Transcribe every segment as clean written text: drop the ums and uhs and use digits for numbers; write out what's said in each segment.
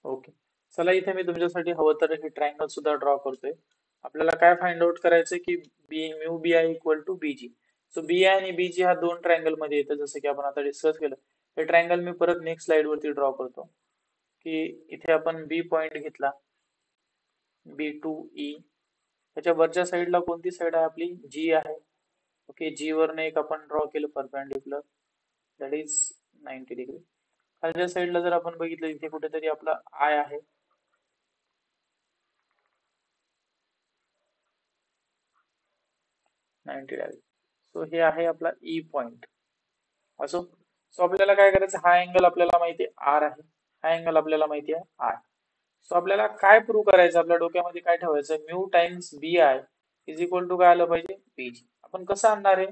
Okay. चला इथे मी तुमच्यासाठी हवं तर हे ट्रायंगल सुद्धा ड्रॉ करतोय. आपल्याला काय फाइंड आउट करायचं की mu B I equal to BG. So B I आणि बीजी हा दोन ट्रायंगल मध्ये येतं, जसं की आपण आता डिस्कस केलं. हे ट्रायंगल मी परत नेक्स्ट स्लाइड वरती ड्रॉ करतो की इथे आपण बी पॉइंट घेतला, बी टू ई. त्याच्या वरच्या साईडला कोणती साईड आहे आपली? जी आहे. ओके, जी वरने एक आपण ड्रॉ केलं परपेंडिक्युलर, दॅट इज 90 डिग्री. खालच्या साईडला जर आपण बघितलं इथे कुठेतरी आपला आय आहे, 90 डिग्री. सो हे आहे आपला ई पॉइंट. असो. सो आपल्याला काय करायचं, हा अँगल आपल्याला माहिती आहे आर आहे, हा अँगल आपल्याला माहिती आहे आय. सो आपल्याला काय प्रूव्ह करायचं, आपल्या डोक्यामध्ये काय ठेवायचं, mu times B I is equal to काय आलं पाहिजे, बीजी. आपण कसं आणणार आहे,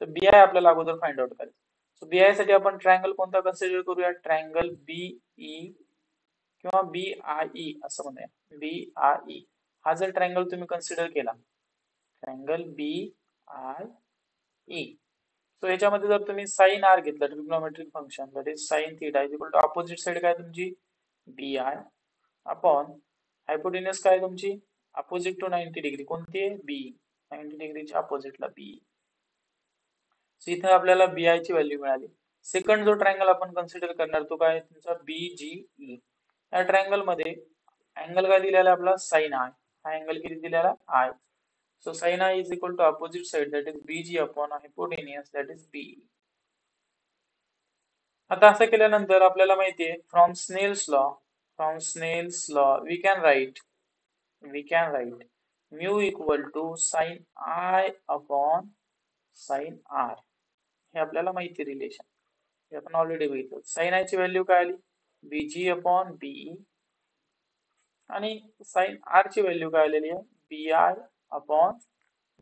तर बी आय आपल्याला अगोदर फाइंड आउट करायचं. सो बी आय साठी आपण ट्रायंगल कोणता कन्सिडर करूया, ट्रायंगल बी ई किंवा बी आय ई असं म्हणूया. बी आय ई हा जर ट्रायंगल तुम्ही कन्सिडर केला, triangle B I E. So याच्यामध्ये जर तुम्ही साइन आर घेतलं, trigonometric function that is sine theta is equal to opposite side काय तुमची बी आय अपॉन हायपोटेन्यूस काय तुमची अपोजिट टू 90 डिग्री कोणती आहे बी, 90 डिग्रीच्या अपोजिटला बी. सो इथे आपल्याला बी आय ची व्हॅल्यू मिळाली. सेकंड जो ट्रायंगल आपण कन्सिडर करणार तो काय तुमचा बी जी ई. या ट्रायंगल मध्ये अँगल काय दिलेला आपला साइन आय, हा अँगल किती दिलेला I. So sin I is equal to opposite side that is BG upon hypotenuse that is BE. आता असं केल्यानंतर आपल्याला माहितीये from Snell's law we can write mu equal to sin I upon sin R. हे आपल्याला माहिती relation, हे आपण ऑलरेडी बघितलं. sin I ची व्हॅल्यू काय आली BG upon BE आणि sin R ची व्हॅल्यू काय आलेली आहे BI upon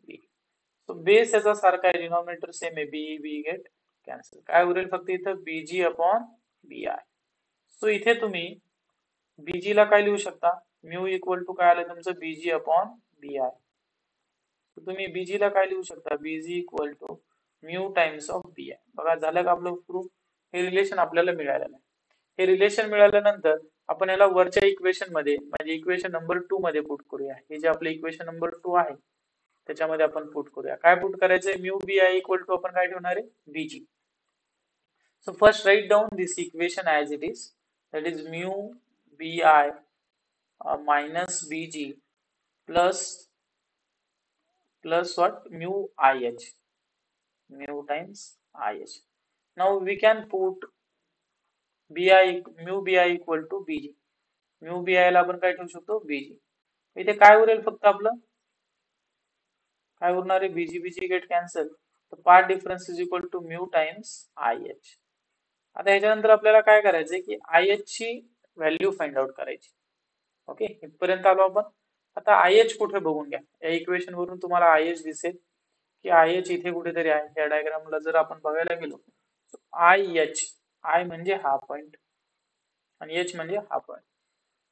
B. तो बेस याचा सारखा आहे, डिनॉमिनेटर सेम आहे, बी बी गेट कॅन्सल. काय उरेल फक्त इथं BG upon B I. So इथे तुम्ही बीजी ला काय लिहू शकता, म्यू इक्वल टू काय आलं तुमचं बीजी अपॉन बी आय. तुम्ही बीजी ला काय लिहू शकता, BG equal to mu times of B I. बघा झालं का आपलं प्रूफ, हे रिलेशन आपल्याला मिळालेलं आहे. हे रिलेशन मिळाल्यानंतर आपण याला वरच्या इक्वेशन मध्ये म्हणजे इक्वेशन नंबर 2 मध्ये पुट करूया. हे जे आपलं इक्वेशन नंबर 2 आहे त्याच्यामध्ये आपण पुट करूया. काय पुट करायचंय, mu B I equal to आपण काय ठेवणार आहे BG. So first write down this equation as it is, that is mu B I minus BG plus what mu ih, mu times ih. Now we can put mu bi equal to bg. mu bi ला आपण काय ठेवू शकतो bg. इथे काय उरेल फक्त आपलं काय उरणार आहे, बीजी बीजी गेट कॅन्सल, तर part difference is equal to mu times I H. आता ह्याच्यानंतर आपल्याला काय करायचंय की आय एच ची व्हॅल्यू फाइंड आउट करायची. ओके, इथपर्यंत आलो आपण. आता आय एच कुठे बघून घ्या, या इक्वेशन वरून तुम्हाला आय एच दिसेल की आय एच इथे कुठेतरी आहे. या डायग्रामला जर आपण बघायला गेलो आय एच, आय म्हणजे हा पॉइंट आणि एच म्हणजे हा पॉइंट.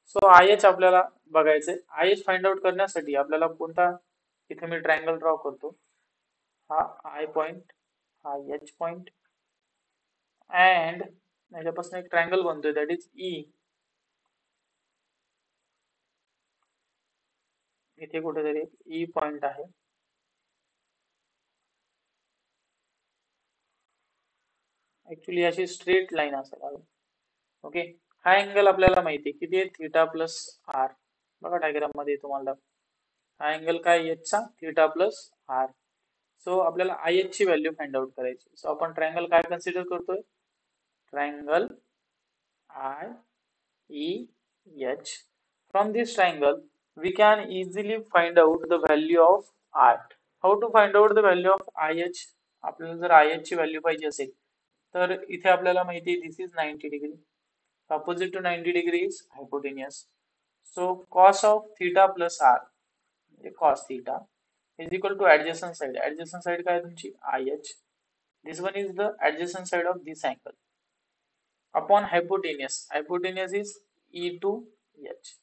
सो आय एच आपल्याला बघायचंय. आय एच फाइंड आउट करण्यासाठी आपल्याला कोणता, इथे मी ट्रायंगल ड्रॉ करतो, हा आय पॉइंट, हा एच पॉइंट अँड याच्यापासून एक ट्रायंगल बनतोय दॅट इज ई. इथे कुठेतरी ई पॉइंट आहे, ऍक्च्युली अशी स्ट्रेट लाईन असेल. ओके, हा अँगल आपल्याला माहिती आहे किती आहे थीटा प्लस आर. बघा डायग्राम मध्ये तुम्हाला हा अँगल काय एच चा थीटा प्लस आर. सो आपल्याला आय एच ची व्हॅल्यू फाइंड आउट करायची. सो आपण ट्रायंगल काय कन्सिडर करतोय, triangle I E H. From this triangle we can easily find out the value of I. How to find out the value of IH? आपल्याला जर IH ची value पाहिजे असेल तर इथे आपल्याला माहिती आहे दिस is 90 degree, opposite to 90 degree is hypotenuse. So cos of theta plus r म्हणजे cos theta is equal to adjacent side. Adjacent side काय तुमची IH. This one is the adjacent side of this angle upon hypotenuse. Hypotenuse is E to H.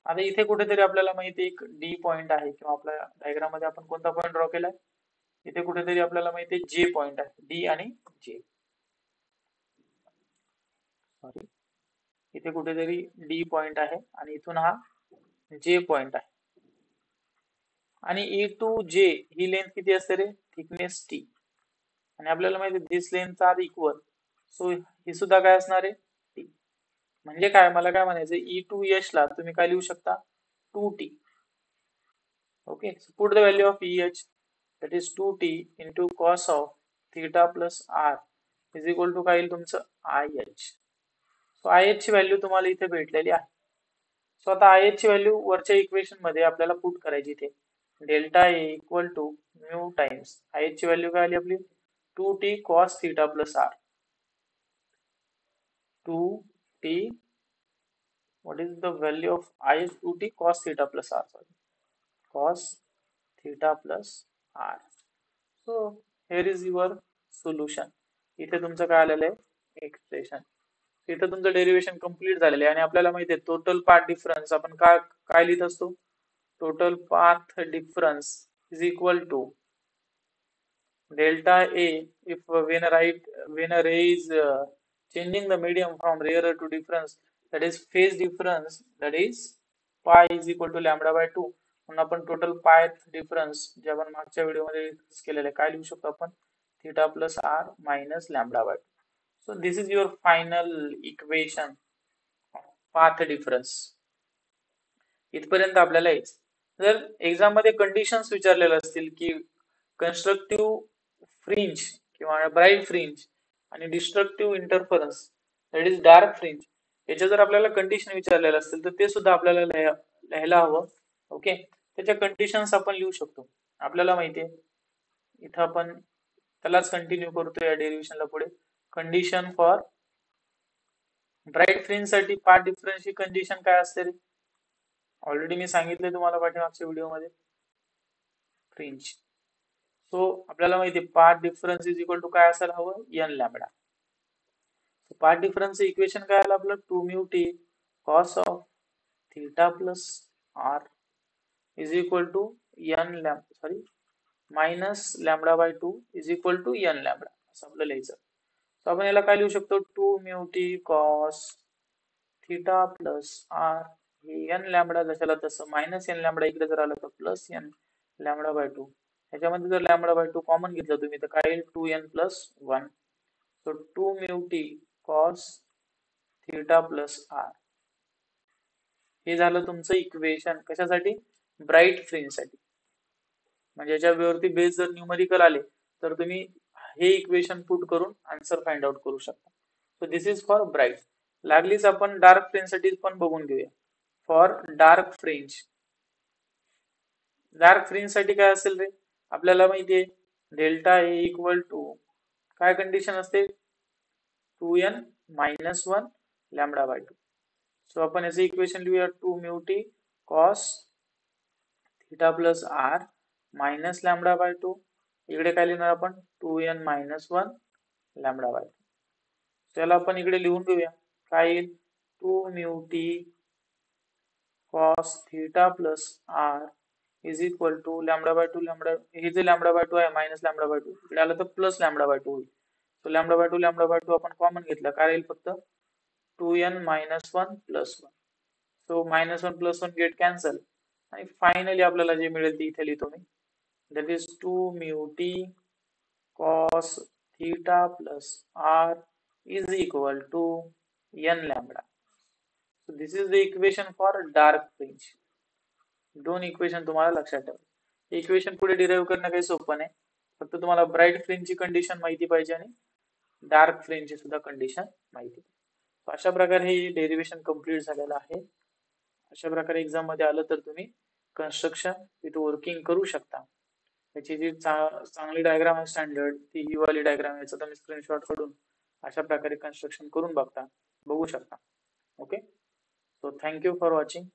आता इथे कुठेतरी आपल्याला माहिती एक D point आहे किंवा आपल्या डायग्राम मध्ये आपण कोणता पॉइंट ड्रॉ केलाय, इथे कुठेतरी आपल्याला माहिती आहे जे पॉइंट आहे, डी आणि जे. सॉरी, इथे कुठेतरी डी पॉइंट आहे आणि इथून हा जे पॉइंट आहे आणि ई टू जे ही लेंथ किती असते रे, थिकनेस टी, आणि आपल्याला माहिती दिस लेंथ आर इक्वल, सो ही सुद्धा काय असणार आहे टी. म्हणजे काय, मला काय म्हणायचं, ई टू एच ला तुम्ही काय लिहू शकता, 2t. Okay, so put the value of EH, that is 2t into cos of theta plus r is equal to काय येईल तुमचं IH. सो IH ची व्हॅल्यू तुम्हाला इथे भेटलेली आहे. सो आता IH ची व्हॅल्यू वरच्या इक्वेशन मध्ये आपल्याला पुट करायची इथे, delta A equal to mu times IH ची व्हॅल्यू काय आली आपली 2t cos theta plus r. 2t, what is the value of IH, 2t cos theta plus r, sorry, cos theta plus r. So here is your solution. इथे तुमचं काय आलेलं आहे expression. इथे तुमचं डेरिव्हेशन कंप्लीट झालेलं आहे आणि आपल्याला माहिती आहे टोटल पाथ डिफरन्स आपण काय काय लिहित असतो, total path difference is equal to delta A if when a ray is changing the medium from rarer to difference, that is phase difference, that is pi is equal to lambda by 2. म्हणून आपण total path difference जे आपण मागच्या व्हिडिओमध्ये discuss केलेलं आहे काय लिहू शकतो आपण, theta plus R minus lambda by 2. So this is your final equation of path difference. इथपर्यंत आपल्याला यायचं. जर एक्झाम मध्ये कंडिशन्स विचारलेले असतील की कन्स्ट्रक्टिव्ह फ्रिंज किंवा ब्राईट फ्रिंज आणि destructive interference, that is dark fringe, याच्या जर आपल्याला कंडिशन विचारलेल्या असतील तर ते सुद्धा आपल्याला लिहायला हवं. ओके, त्याच्या कंडिशन्स आपण लिहू शकतो. आपल्याला माहितीये इथं आपण त्यालाच कंटिन्यू करतो या डेरिव्हेशनला पुढे. कंडिशन फॉर ब्राईट फ्रिंज साठी पाथ डिफरन्सची कंडिशन काय असते रे, ऑलरेडी मी सांगितले तुम्हाला पाठीमागच्या व्हिडिओमध्ये, फ्रिंज. सो आपल्याला माहिती आहे path difference is equal to काय असायला हवं, N lambda. Path difference equation काय आलं आपलं, 2 mu T cos of theta plus R is equal to N lambda, sorry minus lambda by 2 is equal to N lambda असं आपलं लिहायचं. So आपण याला काय लिहू शकतो, 2 mu T cos theta plus R, हे एन लॅम्बडा जशाला तसं मायनस एन लॅम्बडा इकडे जर आलं तर प्लस एन लॅम्बडा बाय 2. ह्याच्यामध्ये जर लॅम्बडा बाय 2 कॉमन घेतलं तुम्ही तर काय येईल 2n plus 1. So 2 mu T cos theta plus R, हे झालं तुमचं इक्वेशन कशासाठी, ब्राईट फ्रिंज साठी. म्हणजे याच्यावरती बेस जर न्यूमरिकल आले तर तुम्ही हे इक्वेशन पुट करून आन्सर फाइंड आउट करू शकता. So this is for bright. लागलीच आपण डार्क फ्रिंज साठी पण बघून घेऊया. For dark fringe, dark fringe साठी काय असेल रे, आपल्याला माहितीये डेल्टा ए इक्वल टू काय कंडिशन असते, 2n minus 1 lambda by 2. So आपण याचे इक्वेशन लिहूया 2 mu T cos theta plus R minus lambda by 2. इकडे काय लिहिणार आपण 2n मायनस 1 लॅम्बडा बाय 2. त्याला आपण इकडे लिहून घेऊया काय येईल 2 mu T cos theta plus R is equal to lambda by 2, lambda हे जे लॅम्बडा बाय 2 आहे मायनस लॅम्बडा बाय 2 इकडे आलं तर प्लस लॅम्बडा बाय 2 होईल. सो लॅम्बडा बाय 2 आपण कॉमन घेतलं काय येईल फक्त 2n minus 1 plus 1. So minus 1 plus 1 get cancel आणि फायनली आपल्याला जे मिळेल ते इथे लिहितो मी, that is 2 mu T cos theta plus R is equal to n lambda. So this is the equation for dark fringe. दोन इक्वेशन तुम्हाला लक्षात ठेवा. इक्वेशन पुढे डिराइव्ह करणं काही सोपं नाही, फक्त तुम्हाला ब्राईट फ्रिंजची कंडिशन माहिती पाहिजे आणि डार्क फ्रिंजची सुद्धा कंडिशन माहिती. अशा प्रकारे हे डेरिव्हेशन कंप्लीट झालेलं आहे. अशा प्रकारे एक्झाम मध्ये आलं तर तुम्ही कन्स्ट्रक्शन विथ वर्किंग करू शकता. त्याची जी चांगली डायग्राम आहे स्टँडर्ड, ती ही वाली डायग्राम, याचा तुम्ही स्क्रीनशॉट काढून अशा प्रकारे कन्स्ट्रक्शन करून बघू शकता. Okay, so thank you for watching.